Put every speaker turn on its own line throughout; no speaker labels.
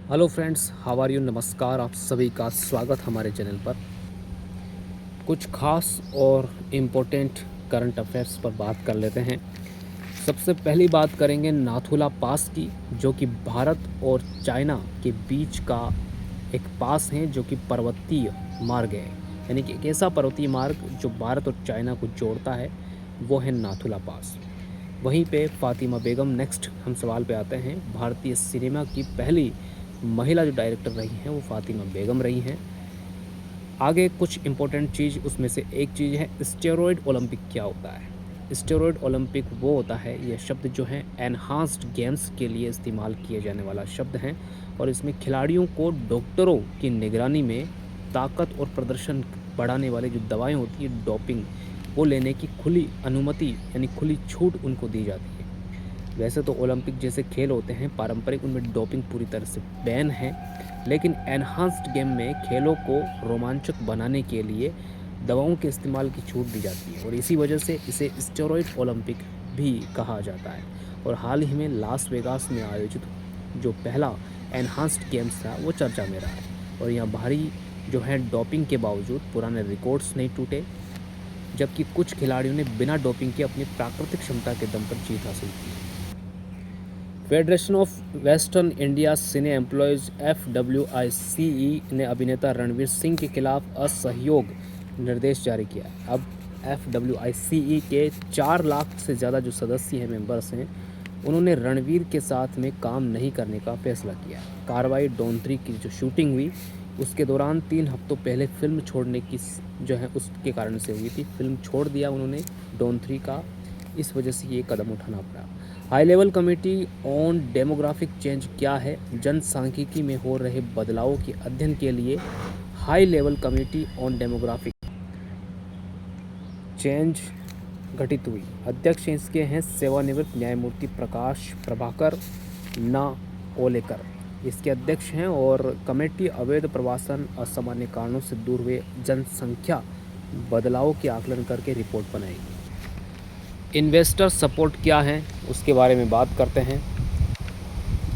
Hello friends, how are you. नमस्कार, आप सभी का स्वागत हमारे चैनल पर। कुछ खास और इम्पोर्टेंट करंट अफेयर्स पर बात कर लेते हैं। सबसे पहली बात करेंगे नाथुला पास की, जो कि भारत और चाइना के बीच का एक पास है, जो कि पर्वतीय मार्ग है। यानी कि एक ऐसा पर्वतीय मार्ग जो भारत और चाइना को जोड़ता है, वो है नाथुला पास। वहीं पे फ़ातिमा बेगम, नेक्स्ट हम सवाल पे आते हैं। भारतीय सिनेमा की पहली महिला जो डायरेक्टर रही हैं वो फ़ातिमा बेगम रही हैं। आगे कुछ इम्पोर्टेंट चीज़, उसमें से एक चीज़ है स्टेरॉयड ओलंपिक क्या होता है। स्टेरॉयड ओलंपिक वो होता है, ये शब्द जो है एनहांस्ड गेम्स के लिए इस्तेमाल किए जाने वाला शब्द है, और इसमें खिलाड़ियों को डॉक्टरों की निगरानी में ताकत और प्रदर्शन बढ़ाने वाली जो दवाएं होती हैं, डोपिंग, वो लेने की खुली अनुमति यानी खुली छूट उनको दी जाती है। वैसे तो ओलंपिक जैसे खेल होते हैं पारंपरिक, उनमें डोपिंग पूरी तरह से बैन है, लेकिन एनहांस्ड गेम में खेलों को रोमांचक बनाने के लिए दवाओं के इस्तेमाल की छूट दी जाती है, और इसी वजह से इसे स्टेरॉयड ओलंपिक भी कहा जाता है। और हाल ही में लास वेगास में आयोजित जो पहला एनहांस्ड गेम्स था वो चर्चा में रहा है, और यहाँ भारी जो है डोपिंग के बावजूद पुराने रिकॉर्ड्स नहीं टूटे, जबकि कुछ खिलाड़ियों ने बिना डोपिंग के अपनी प्राकृतिक क्षमता के दम पर जीत हासिल की। Federation of western India cine employees FWICE ने अभिनेता रणवीर सिंह के खिलाफ असहयोग निर्देश जारी किया है। अब FWICE के 4 लाख से ज़्यादा जो सदस्य हैं, मेंबर्स हैं, उन्होंने रणवीर के साथ में काम नहीं करने का फैसला किया। कार्रवाई डॉन 3 की जो शूटिंग हुई उसके दौरान 3 हफ्तों पहले फिल्म छोड़ने की जो है उसके कारण से हुई थी। फिल्म छोड़ दिया उन्होंने डॉन 3 का, इस वजह से ये कदम उठाना पड़ा। High level committee on demographic change क्या है। जनसांख्यिकी में हो रहे बदलावों के अध्ययन के लिए high level committee on demographic change गठित हुई। अध्यक्ष इसके हैं सेवानिवृत्त न्यायमूर्ति प्रकाश प्रभाकर ना ओलेकर, इसके अध्यक्ष हैं। और कमेटी अवैध प्रवासन, असामान्य कारणों से दूर हुए जनसंख्या बदलावों के आकलन करके रिपोर्ट बनाएगी। इन्वेस्टर सपोर्ट क्या है उसके बारे में बात करते हैं।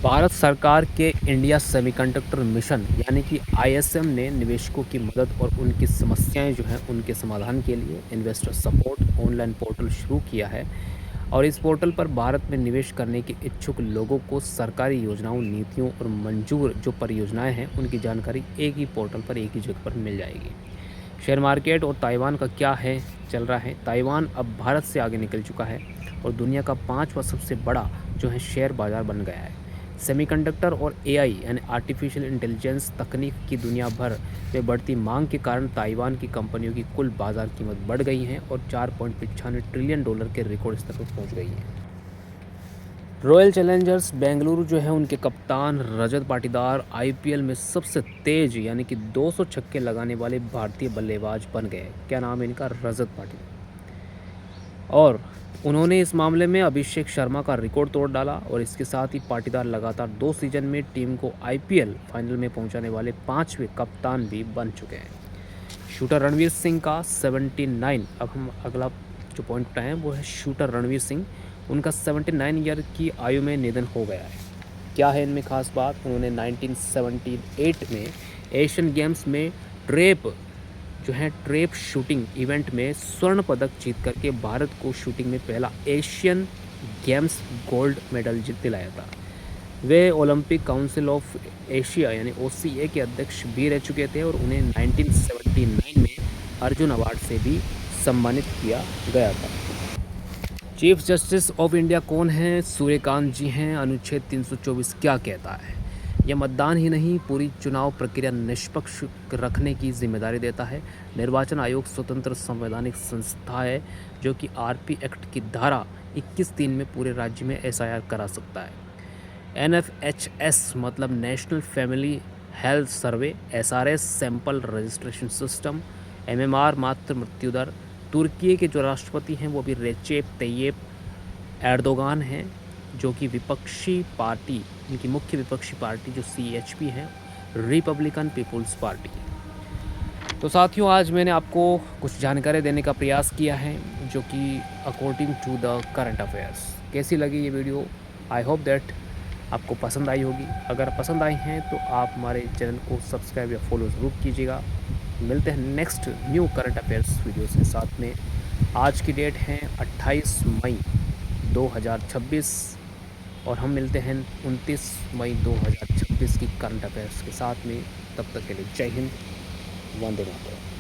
भारत सरकार के इंडिया सेमीकंडक्टर मिशन यानी कि ISM ने निवेशकों की मदद और उनकी समस्याएं जो हैं उनके समाधान के लिए इन्वेस्टर सपोर्ट ऑनलाइन पोर्टल शुरू किया है, और इस पोर्टल पर भारत में निवेश करने के इच्छुक लोगों को सरकारी योजनाओं, नीतियों और मंजूर जो परियोजनाएं हैं उनकी जानकारी एक ही पोर्टल पर एक ही जगह पर मिल जाएगी। शेयर मार्केट और ताइवान का क्या है चल रहा है। ताइवान अब भारत से आगे निकल चुका है और दुनिया का 5वां सबसे बड़ा जो है शेयर बाजार बन गया है। सेमीकंडक्टर और AI यानी आर्टिफिशियल इंटेलिजेंस तकनीक की दुनिया भर में बढ़ती मांग के कारण ताइवान की कंपनियों की कुल बाजार कीमत बढ़ गई है और $4.95 ट्रिलियन के रिकॉर्ड स्तर पर पहुंच गई है। रॉयल चैलेंजर्स बेंगलुरु जो है उनके कप्तान रजत पाटीदार IPL में सबसे तेज यानी कि 200 छक्के लगाने वाले भारतीय बल्लेबाज बन गए। क्या नाम है इनका? रजत पाटीदार। और उन्होंने इस मामले में अभिषेक शर्मा का रिकॉर्ड तोड़ डाला, और इसके साथ ही पाटीदार लगातार 2 सीजन में टीम को IPL फाइनल में पहुंचाने वाले 5वें कप्तान भी बन चुके हैं। शूटर रणवीर सिंह का 79, अब हम अगला जो पॉइंट उठाए हैं वो है शूटर रणवीर सिंह, उनका 79 ईयर की आयु में निधन हो गया है। क्या है इनमें खास बात? उन्होंने 1978 में एशियन गेम्स में ट्रैप शूटिंग इवेंट में स्वर्ण पदक जीत करके भारत को शूटिंग में पहला एशियन गेम्स गोल्ड मेडल दिलाया था। वे ओलंपिक काउंसिल ऑफ एशिया यानी OCA के अध्यक्ष भी रह चुके थे, और उन्हें 1979 में अर्जुन अवार्ड से भी सम्मानित किया गया था। चीफ जस्टिस ऑफ इंडिया कौन है? सूर्यकांत जी हैं। अनुच्छेद 324 क्या कहता है? यह मतदान ही नहीं, पूरी चुनाव प्रक्रिया निष्पक्ष रखने की जिम्मेदारी देता है। निर्वाचन आयोग स्वतंत्र संवैधानिक संस्था है जो कि RP एक्ट की धारा 21(3) में पूरे राज्य में SIR करा सकता है। NFHS मतलब national family health survey, SRS sample registration system, MMR मातृ मृत्यु दर। तुर्की के जो राष्ट्रपति हैं वो भी रेचेप तैयब एर्दोगान हैं, जो कि विपक्षी पार्टी, इनकी मुख्य विपक्षी पार्टी जो CHP है, रिपब्लिकन पीपुल्स पार्टी। तो साथियों, आज मैंने आपको कुछ जानकारी देने का प्रयास किया है जो कि according to the current affairs. कैसी लगी ये वीडियो? आई होप दैट आपको पसंद आई होगी। अगर पसंद आई हैं तो आप हमारे चैनल को सब्सक्राइब या फॉलो ज़रूर कीजिएगा। मिलते हैं next new current affairs videos के साथ में। आज की डेट है 28 मई 2026 और हम मिलते हैं 29 मई 2026 की करंट अफेयर्स के साथ में। तब तक के लिए जय हिंद, वंदे मातरम।